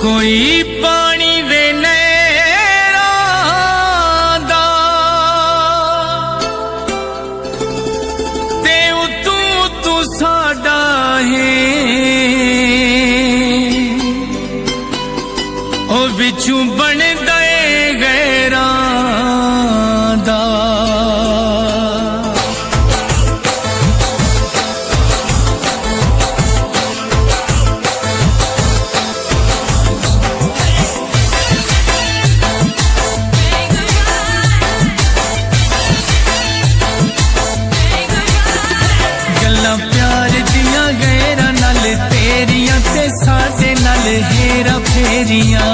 कोई पानी दे नैरां दा ते तू साडा है ओ बिचू बन दे गैरां दा प्यार दिया गैरां नाल तेरियां ते साडे नाल हेरा फेरियां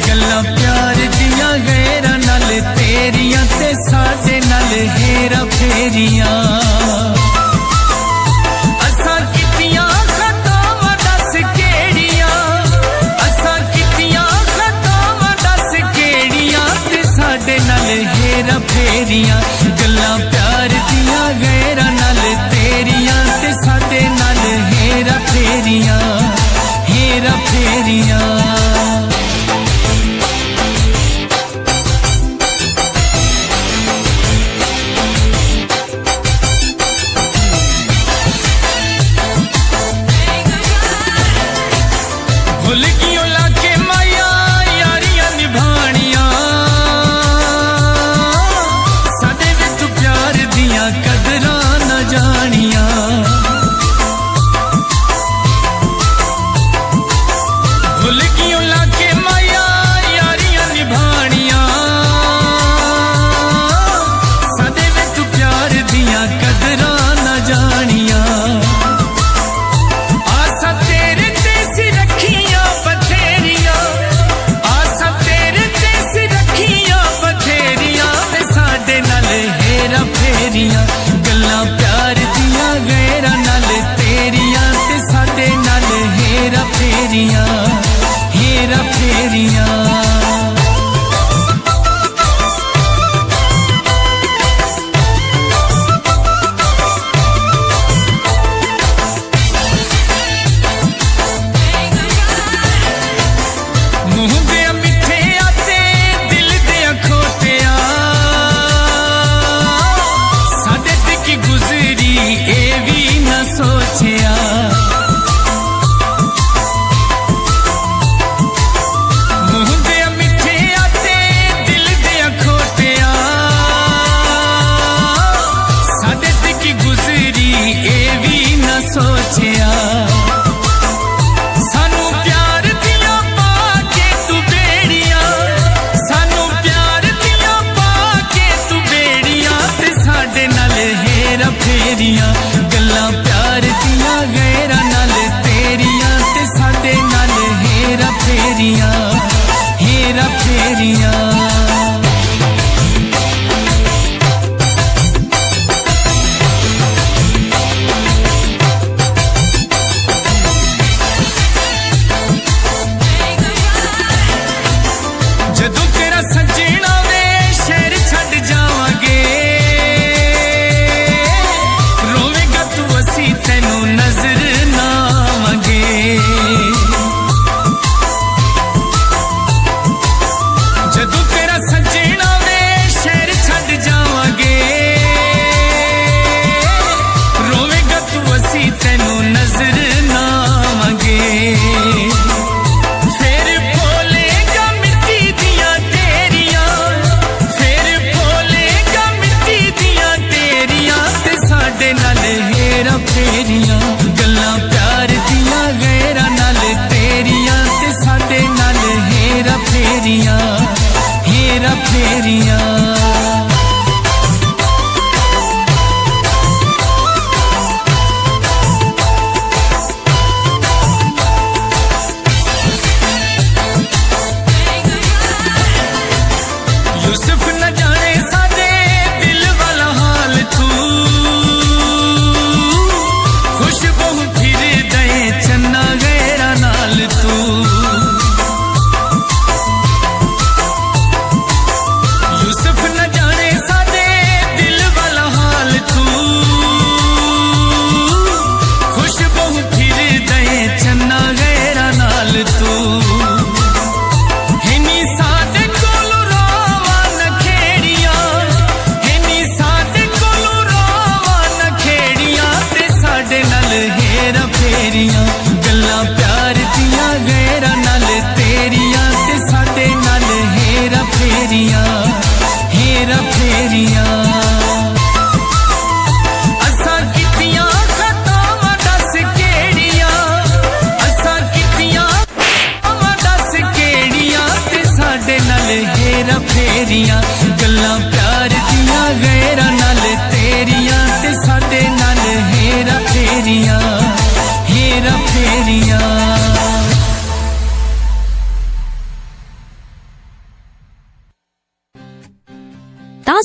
गल्लां प्यार दिया गैरां नाल तेरियां ते साडे नाल हेरा फेरियां असां कीतियां खतावां दस केड़ियां असां कीतियां खतावां दस केड़ियां ते साडे नाल हेरा फेरियां गल्लां प्यार दिया गैरां नाल तेरियां ते साडे नाल हेरा फेरियां हेरा फेरियां भुल गियो लाके माया यारियां निभानियां साडे विच प्यार दियां कदरां न जानियां भुल गियो लाके माया यारियां निभानियां साडे विच प्यार दियां कदरां न जानियां आसा तेरे ते सी रखियां बथेरियां आसा तेरे ते सी रखियां बथेरियां ते साडे नाल हेरा फेरियां गल्लां प्यार दिया गैरां नाल तेरियां ते साडे नाल हेरा फेरियां हेरा फेरियां मुंह दे मिठे आते दिल दे खोटिया साडे ते की गुजरी ए भी न सोचिया मुंह दे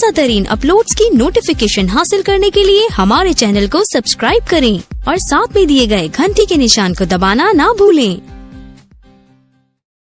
ताज़ा तरीन अपलोड्स की नोटिफिकेशन हासिल करने के लिए हमारे चैनल को सब्सक्राइब करें और साथ में दिए गए घंटी के निशान को दबाना ना भूलें।